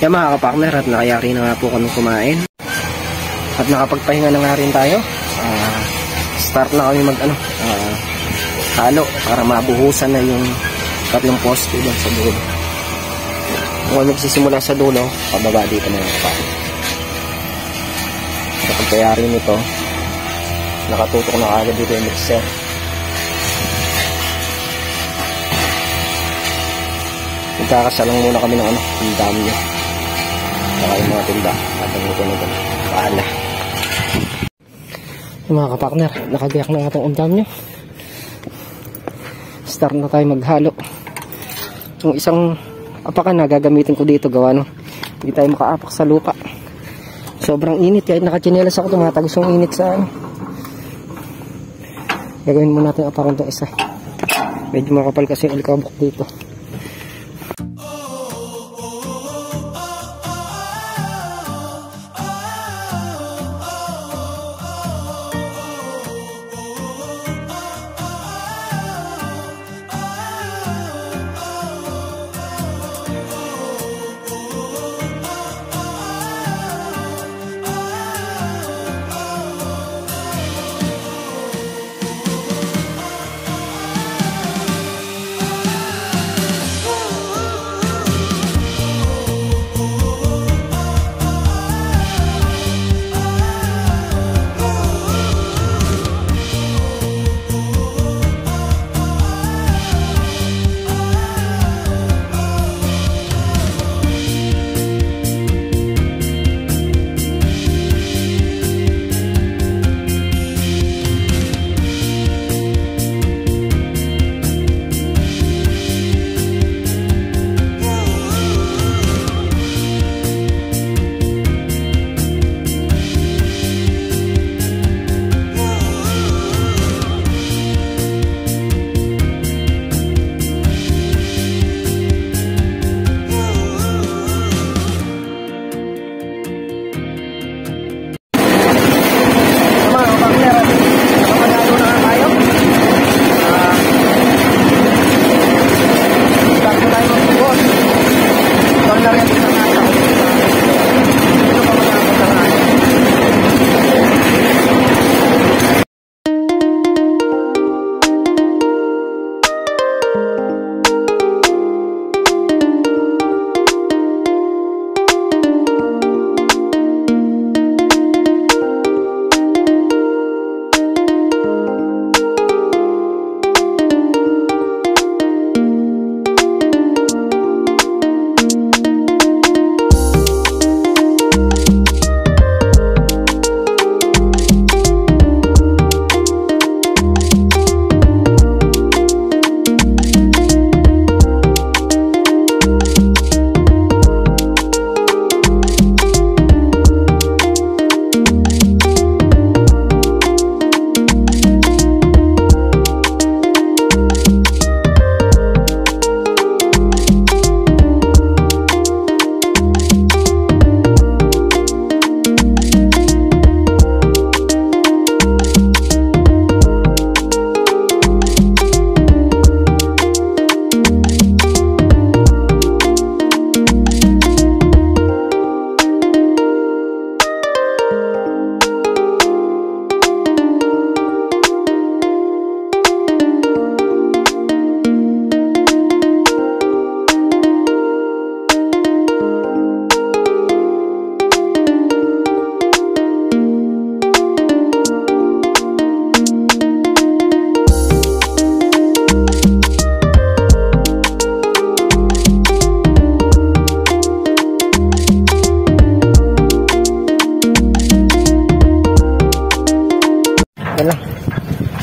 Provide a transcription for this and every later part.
Yan mga kapakner, at nakayari na nga po kami kumain. At nakapagpahinga na nga rin tayo. Start na kami halo para mabuhusan na yung tatlong poste doon sa dulo. Kung magsisimula sa dulo, pababa dito na yung kapakner. Kapag kayari nito, nakatutok na agad dito yung mixer. Magkakasalang muna kami ng ang dami niya. Saka yung mga tinda at ang ito na ito. Paala. Mga kapakner, nakagayak na nga itong umdam nyo. Start na tayo maghalo. Yung isang apakan na gagamitin ko dito gawa no, hindi tayo makaapak sa lupa. Sobrang init, kahit nakachinelas ako tumatagos yung init sa gagawin muna natin apakan itong isa. Medyo makapal kasi yung alikabok dito.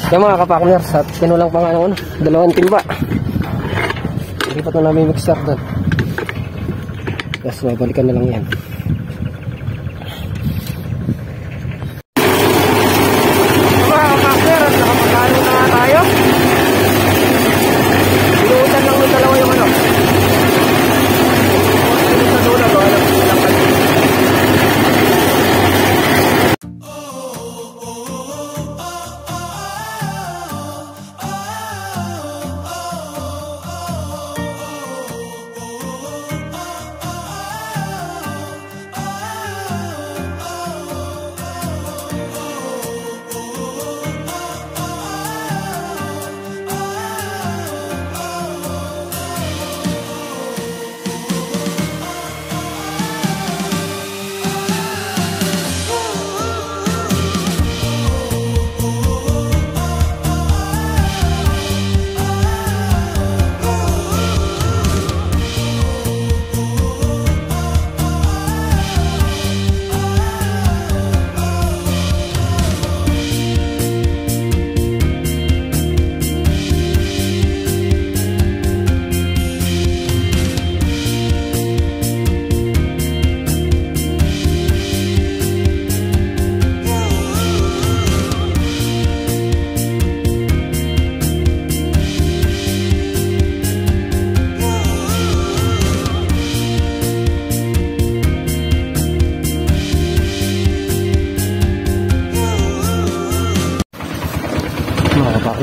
Yan mga kapakners, at kinulang pa nga ng 2 timba. Ilipat na namin yung mixer doon. Tapos babalikan na lang yan. Mga kapakners, at nakapagano na nga tayo. Inuutan lang yung dalawa yung sa dulo, alam ko lang kami.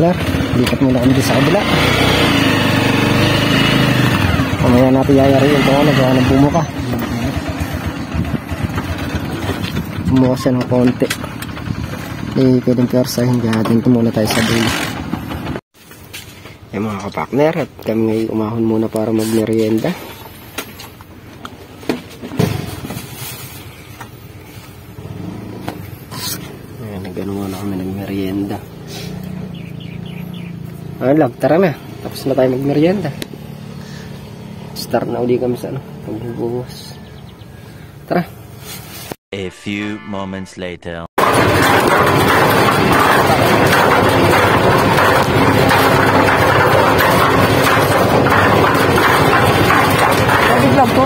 partner. Lipat muna kami sa kabila. Mamaya natin yayari yung tungo. Nagawa ng bumuka. Bumuka siya ng konti. Hindi pwedeng persahin. Kaya dito muna tayo sa dulo. Yung mga kapartner, at kami ngayon umahon muna para magmerienda. Ayan, nag-ano muna kami nagmerienda. Ayun lang, tara na. Tapos na tayo magmerienda. Start na uli kami sa pagbubuhos. Tara. A few moments later. Biglang po.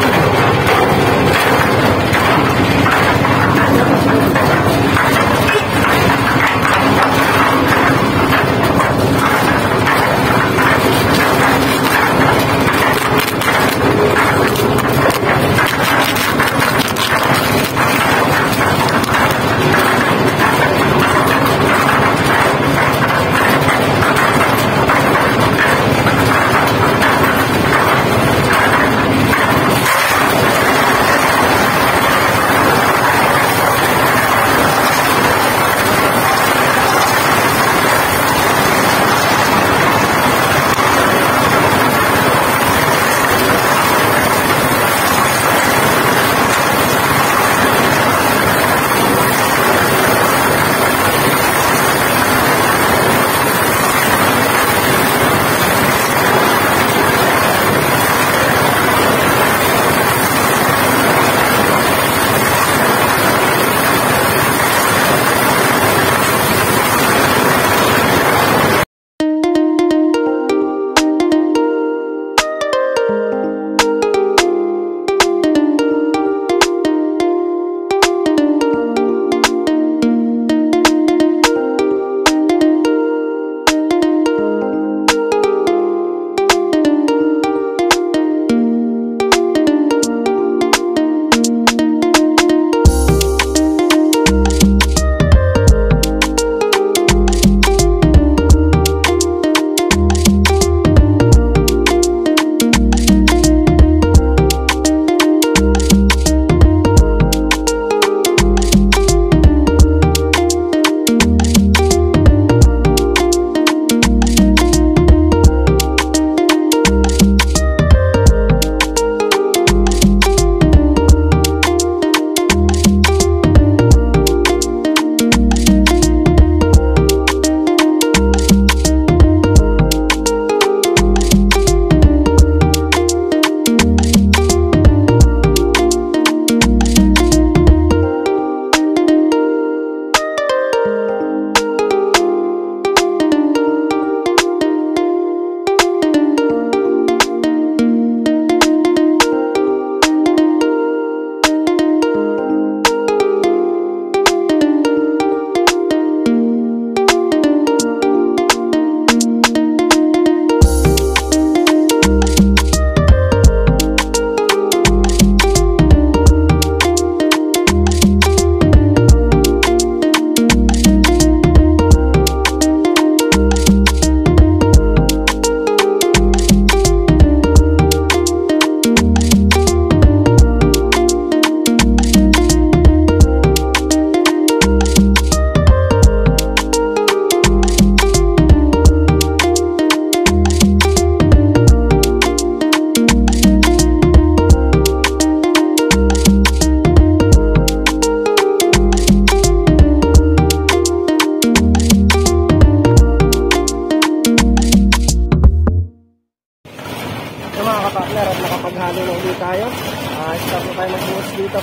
Start na tayo magbuhos dito.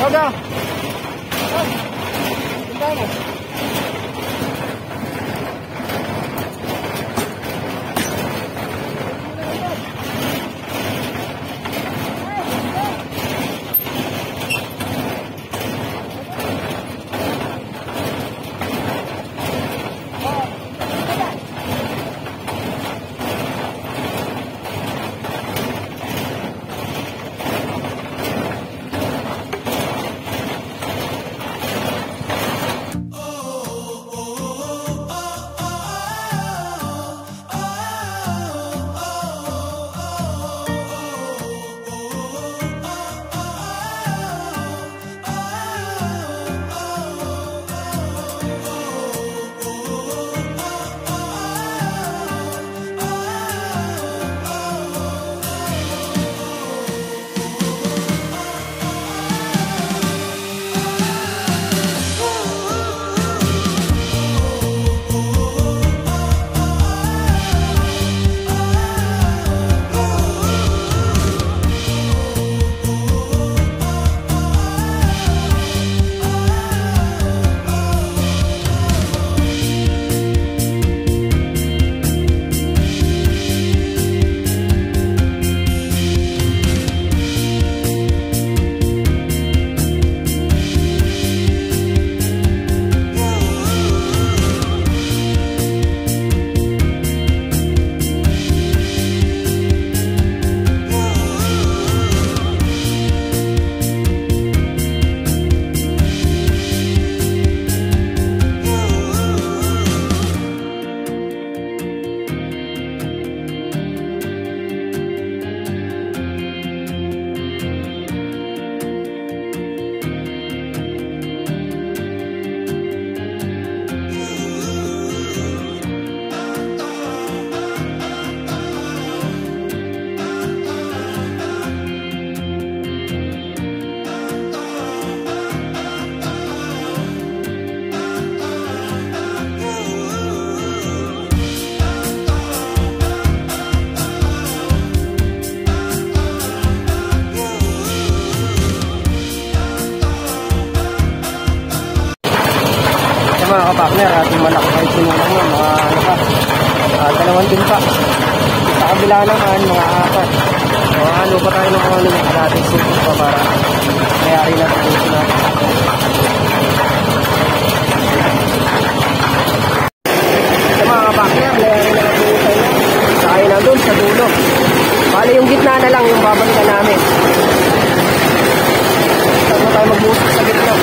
Go! Punta mo. Oh ka-partner, at yung malaki kahit sinunan yun, mga ano pa, dalawang din pa. Sa kabila naman, mga apat. So, ano pa tayo ng mga natin supot pa para mayari natin dito natin. So mga ka-partner, mayari na natin dito tayo. Sakay na doon sa dulo. Bali yung gitna na lang yung babalikan namin. Saan na tayo magmusok sa gitna.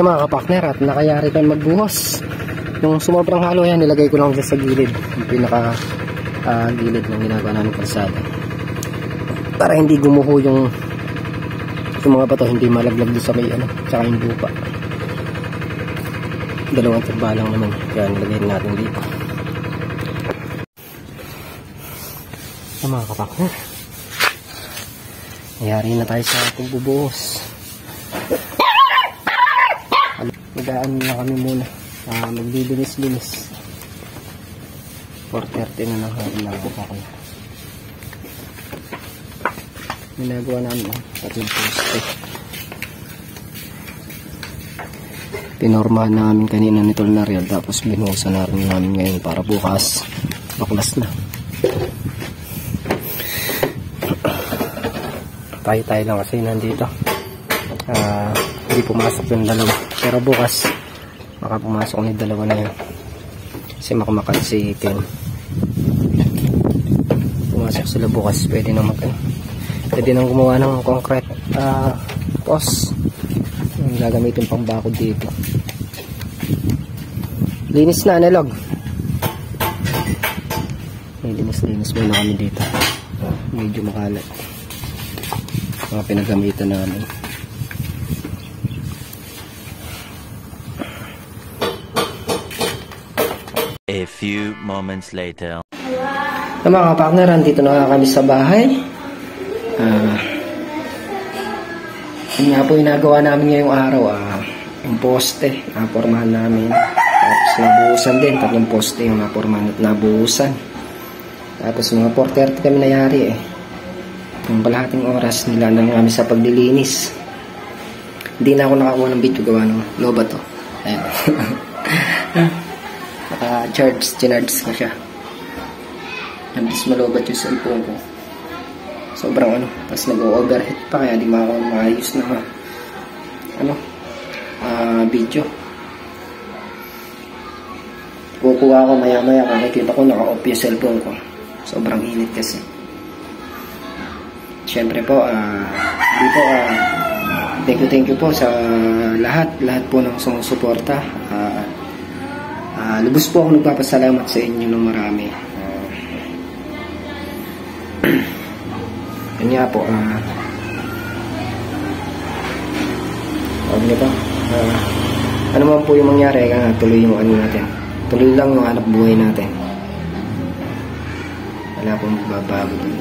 Mga kapakner, at nakayari tayong magbuhos. Yung sumobrang halo yan, nilagay ko lang sa gilid, yung pinaka gilid ng ginagawa namin kalsada, para hindi gumuho yung mga bato, hindi malaglag doon sa may ano, tsaka yung lupa. Dalawang tumba lang naman, kaya nilagay natin dito. So mga kapakner, nangyari na tayo sa pagbubuhos. Magaan na kami muna, maglibinis-linis. 4:30 na lang ako kapakner. Ginagawa namin tatlong poste. Pinormahan namin kanina ni Tol Nariel, tapos binuhusan na rin namin ngayon para bukas baklas na. Tayo lang kasi nandito. hindi pumasok yung dalawa. Pero bukas, baka pumasok yung dalawa na yun. Kasi makamakan si Ken. Pumasok sila bukas, pwede nang pwede nang gumawa ng concrete post. Yung gagamitin pang bakod dito. Linis na, analog. Linis muna kami dito. Medyo makalat. Mga pinagamitan namin. A few moments later. Mga kapartner, dito na kami sa bahay. Yun nga po yung nagawa namin ngayong araw. Yung poste, napormahan namin. Tapos nabuhusan din, 3 poste yung napormahan at nabuhusan. Tapos mga 4:30 kami nayari Yung kalahating oras nila na kami sa paglilinis. Hindi na ako nakakuha ng video gawa ng loba to. Ayan. Naka-charge ko siya. Nandis malobat yung cellphone ko. Sobrang tapos nag-overheat pa kaya di maayos na video. Kukuha ko maya-maya, makikita ko naka-off yung cellphone ko. Sobrang init kasi. Siyempre po, thank you po sa lahat po ng sumusuporta. Lubos po ako nagpapasalamat sa inyo ng marami. Yun nga po, ano man po yung mangyari, tuloy yung natin. Tuloy lang yung hanap buhay natin. Wala pong magbabago dun.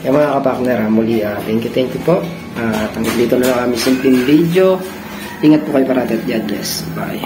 Kaya mga kapartner, muli thank you po. Dito na lang kami simpleng video. Ingat po kayo parati at God bless. Bye.